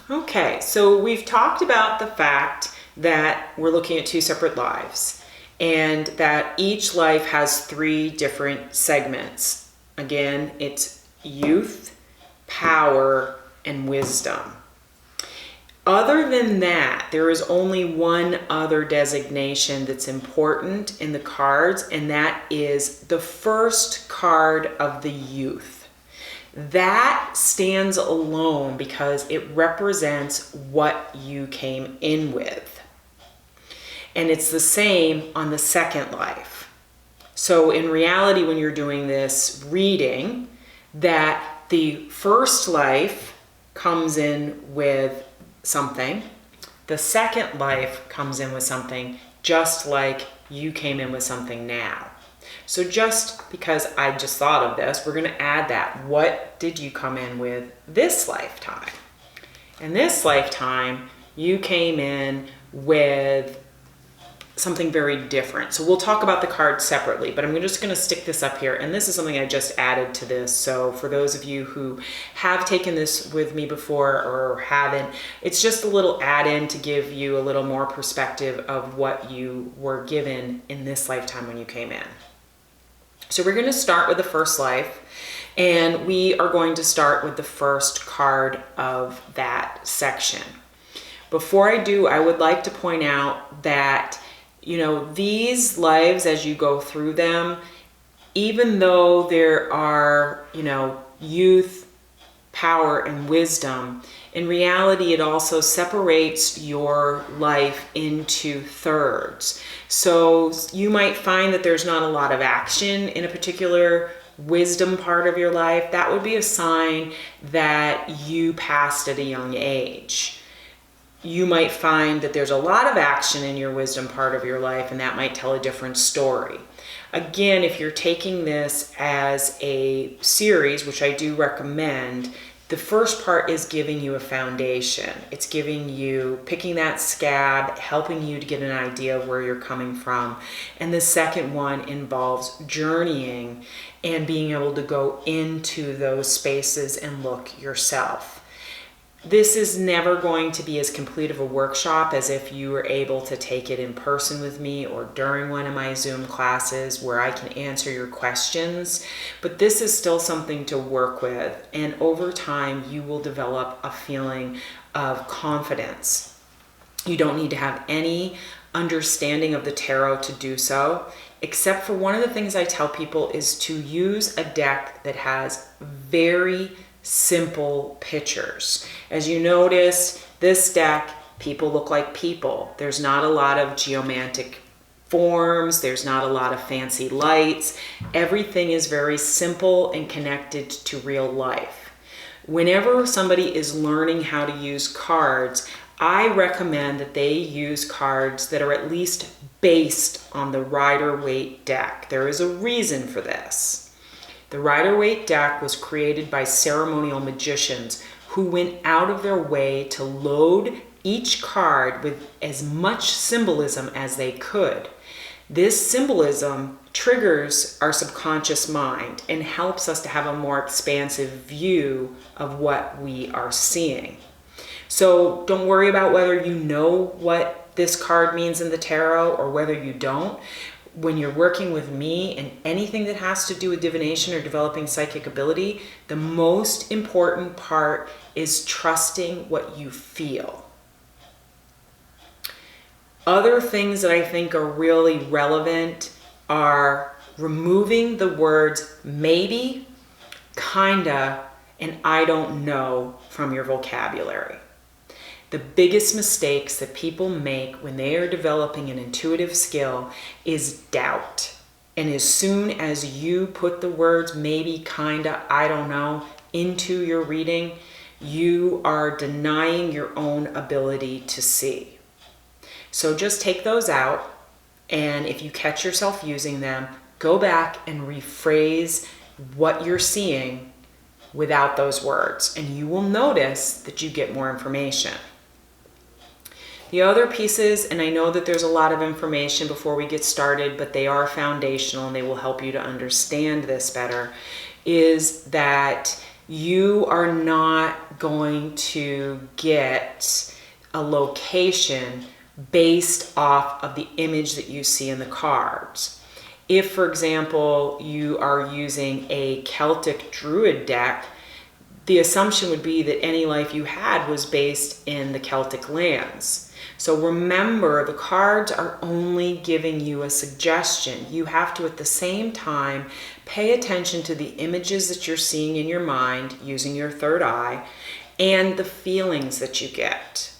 Okay, so we've talked about the fact that we're looking at two separate lives and that each life has three different segments. Again, it's youth, power, and wisdom. Other than that, there is only one other designation that's important in the cards, and that is the first card of the youth. That stands alone because it represents what you came in with. And it's the same on the second life. So in reality, when you're doing this reading, that the first life comes in with something, the second life comes in with something, just like you came in with something now. So just because I just thought of this, we're going to add that. What did you come in with this lifetime? In this lifetime, you came in with something very different. So we'll talk about the cards separately, but I'm just going to stick this up here. And this is something I just added to this. So for those of you who have taken this with me before or haven't, it's just a little add-in to give you a little more perspective of what you were given in this lifetime when you came in. So we're going to start with the first life, and we are going to start with the first card of that section. Before I do, I would like to point out that, these lives, as you go through them, even though there are, youth, power, and wisdom, in reality, it also separates your life into thirds. So you might find that there's not a lot of action in a particular wisdom part of your life. That would be a sign that you passed at a young age. You might find that there's a lot of action in your wisdom part of your life, and that might tell a different story. Again, if you're taking this as a series, which I do recommend, the first part is giving you a foundation. It's giving you, picking that scab, helping you to get an idea of where you're coming from. And the second one involves journeying and being able to go into those spaces and look yourself. This is never going to be as complete of a workshop as if you were able to take it in person with me or during one of my Zoom classes where I can answer your questions. But this is still something to work with. And over time, you will develop a feeling of confidence. You don't need to have any understanding of the tarot to do so, except for one of the things I tell people is to use a deck that has very simple pictures. As you notice, this deck, people look like people. There's not a lot of geomantic forms. There's not a lot of fancy lights. Everything is very simple and connected to real life. Whenever somebody is learning how to use cards, I recommend that they use cards that are at least based on the Rider-Waite deck. There is a reason for this. The Rider-Waite deck was created by ceremonial magicians who went out of their way to load each card with as much symbolism as they could. This symbolism triggers our subconscious mind and helps us to have a more expansive view of what we are seeing. So don't worry about whether you know what this card means in the tarot or whether you don't. When you're working with me and anything that has to do with divination or developing psychic ability, the most important part is trusting what you feel. Other things that I think are really relevant are removing the words maybe, kinda, and I don't know from your vocabulary. The biggest mistakes that people make when they are developing an intuitive skill is doubt. And as soon as you put the words maybe, kinda, I don't know into your reading, you are denying your own ability to see. So just take those out, and if you catch yourself using them, go back and rephrase what you're seeing without those words, and you will notice that you get more information. The other pieces, and I know that there's a lot of information before we get started, but they are foundational and they will help you to understand this better, is that you are not going to get a location based off of the image that you see in the cards. If, for example, you are using a Celtic Druid deck, the assumption would be that any life you had was based in the Celtic lands. So remember, the cards are only giving you a suggestion. You have to, at the same time, pay attention to the images that you're seeing in your mind using your third eye and the feelings that you get.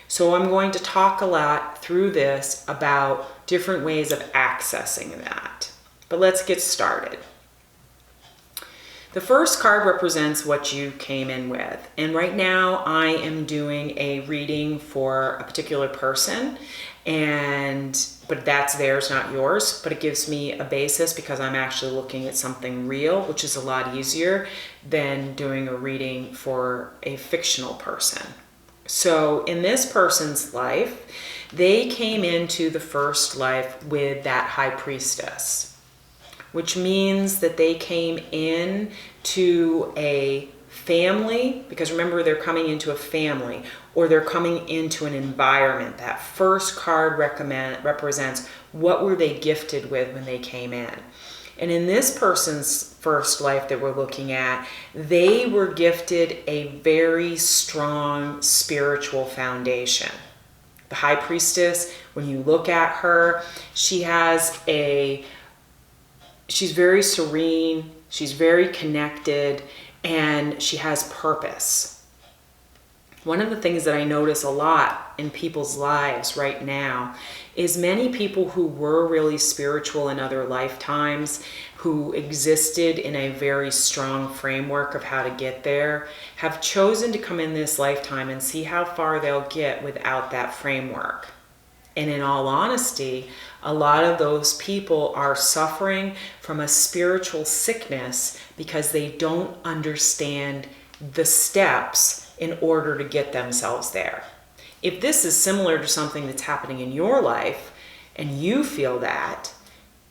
So I'm going to talk a lot through this about different ways of accessing that. But let's get started. The first card represents what you came in with. And right now I am doing a reading for a particular person, but that's theirs, not yours. But it gives me a basis because I'm actually looking at something real, which is a lot easier than doing a reading for a fictional person. So in this person's life, they came into the first life with that High Priestess, which means that they came in to a family, because remember, they're coming into a family, or they're coming into an environment. That first card represents what were they gifted with when they came in. And in this person's first life that we're looking at, they were gifted a very strong spiritual foundation. The High Priestess, when you look at her, she's very serene, she's very connected, and she has purpose. One of the things that I notice a lot in people's lives right now is many people who were really spiritual in other lifetimes, who existed in a very strong framework of how to get there, have chosen to come in this lifetime and see how far they'll get without that framework. And in all honesty, a lot of those people are suffering from a spiritual sickness because they don't understand the steps in order to get themselves there. If this is similar to something that's happening in your life and you feel that,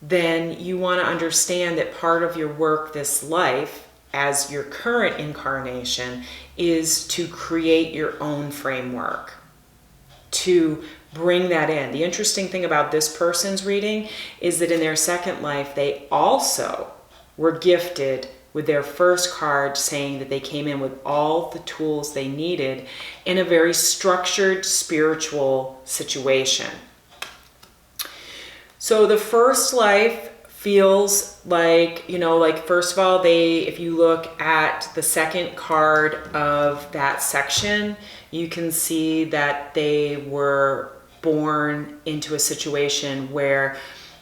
then you want to understand that part of your work this life as your current incarnation is to create your own framework, to bring that in. The interesting thing about this person's reading is that in their second life, they also were gifted with their first card saying that they came in with all the tools they needed in a very structured spiritual situation. So the first life feels like, first of all, if you look at the second card of that section, you can see that they were born into a situation where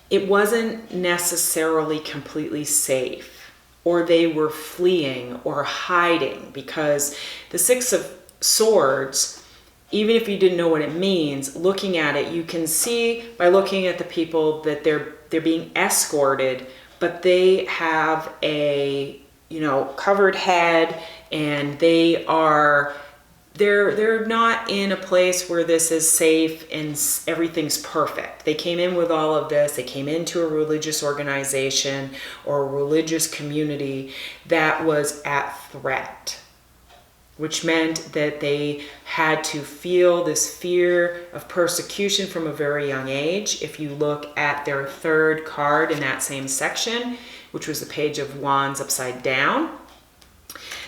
it wasn't necessarily completely safe, or they were fleeing or hiding, because the Six of Swords, even if you didn't know what it means, looking at it, you can see by looking at the people that they're being escorted, but they have a covered head, and they're not in a place where this is safe and everything's perfect. They came in with all of this. They came into a religious organization or a religious community that was at threat, which meant that they had to feel this fear of persecution from a very young age. If you look at their third card in that same section, which was the Page of Wands upside down,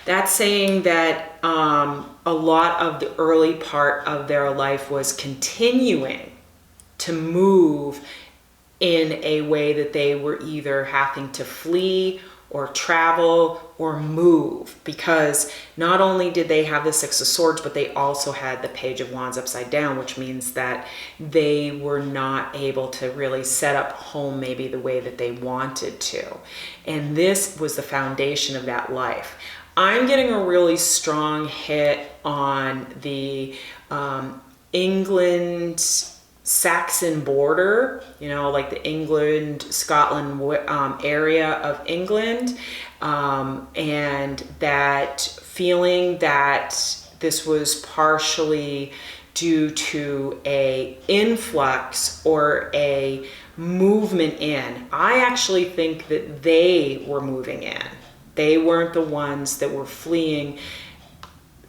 that's saying that a lot of the early part of their life was continuing to move in a way that they were either having to flee or travel or move, because not only did they have the Six of Swords, but they also had the Page of Wands upside down, which means that they were not able to really set up home maybe the way that they wanted to. And this was the foundation of that life. I'm getting a really strong hit on the England Saxon border, like the England, Scotland area of England, and that feeling that this was partially due to a influx or a movement in. I actually think that they were moving in. They weren't the ones that were fleeing,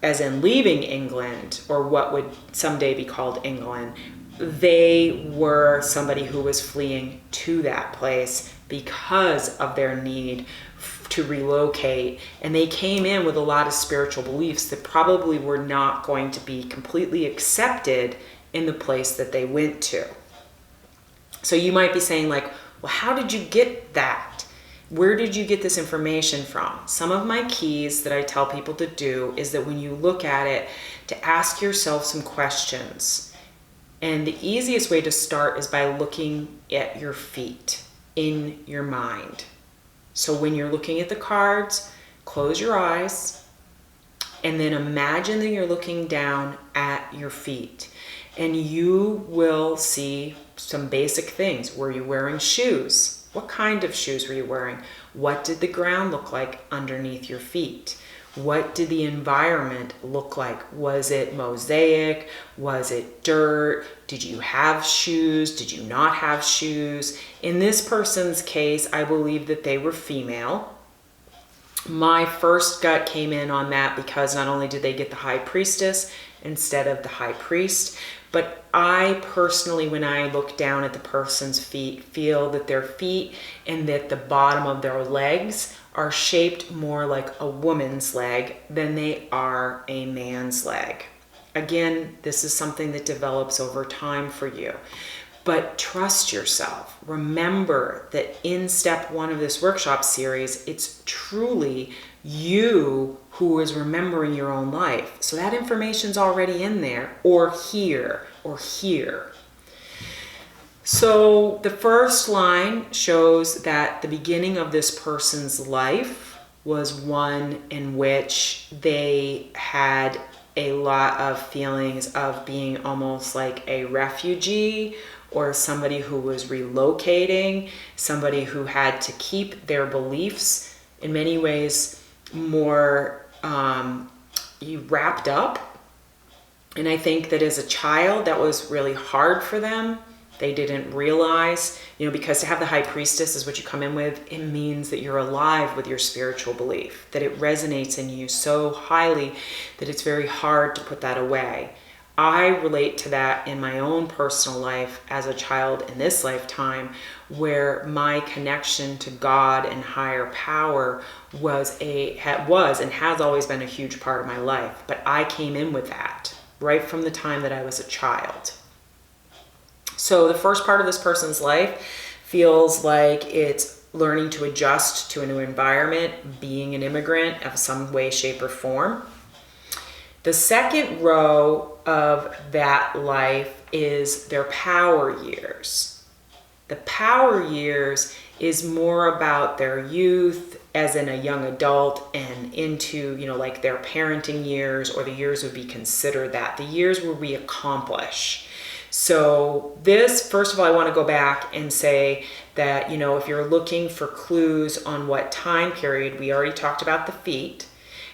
as in leaving England, or what would someday be called England. They were somebody who was fleeing to that place because of their need to relocate, and they came in with a lot of spiritual beliefs that probably were not going to be completely accepted in the place that they went to. So you might be saying like, well, how did you get that? Where did you get this information from? Some of my keys that I tell people to do is that when you look at it, to ask yourself some questions. And the easiest way to start is by looking at your feet in your mind. So when you're looking at the cards, close your eyes and then imagine that you're looking down at your feet, and you will see some basic things. Were you wearing shoes? What kind of shoes were you wearing? What did the ground look like underneath your feet? What did the environment look like? Was it mosaic? Was it dirt? Did you have shoes? Did you not have shoes? In this person's case, I believe that they were female. My first gut came in on that because not only did they get the high priestess instead of the high priest, but I personally, when I look down at the person's feet, feel that their feet and that the bottom of their legs are shaped more like a woman's leg than they are a man's leg. Again, this is something that develops over time for you. But trust yourself. Remember that in step 1 of this workshop series, it's truly you who is remembering your own life. So that information's already in there, or here, or here. So the first line shows that the beginning of this person's life was one in which they had a lot of feelings of being almost like a refugee, or somebody who was relocating, somebody who had to keep their beliefs in many ways more wrapped up. And I think that as a child, that was really hard for them. They didn't realize, because to have the high priestess is what you come in with, it means that you're alive with your spiritual belief, that it resonates in you so highly that it's very hard to put that away. I relate to that in my own personal life as a child in this lifetime, where my connection to God and higher power was and has always been a huge part of my life. But I came in with that right from the time that I was a child. So the first part of this person's life feels like it's learning to adjust to a new environment, being an immigrant of some way, shape, or form. The second row of that life is their power years. The power years is more about their youth, as in a young adult, and into, like their parenting years, or the years would be considered that. The years where we accomplish. So this, first of all, I want to go back and say that, if you're looking for clues on what time period, we already talked about the feet.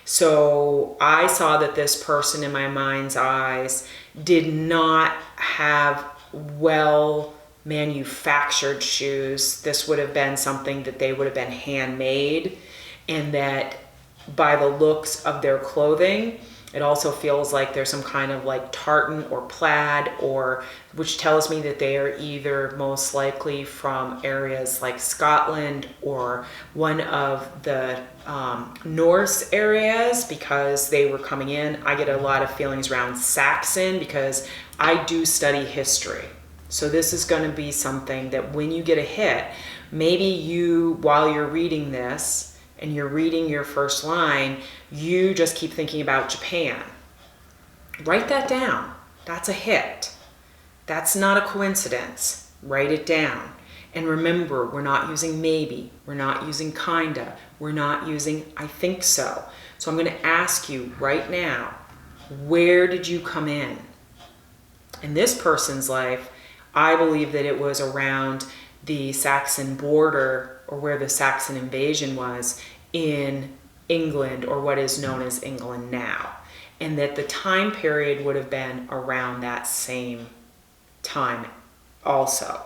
So I saw that this person in my mind's eyes did not have well manufactured shoes. This would have been something that they would have been handmade, and that by the looks of their clothing, it also feels like there's some kind of like tartan or plaid, which tells me that they are either most likely from areas like Scotland or one of the Norse areas, because they were coming in. I get a lot of feelings around Saxon because I do study history. So this is going to be something that when you get a hit, maybe you, while you're reading this, and you're reading your first line, you just keep thinking about Japan. Write that down. That's a hit. That's not a coincidence. Write it down. And remember, we're not using maybe. We're not using kinda. We're not using I think so. So I'm going to ask you right now, where did you come in? In this person's life, I believe that it was around the Saxon border, or where the Saxon invasion was in England, or what is known as England now. And that the time period would have been around that same time also.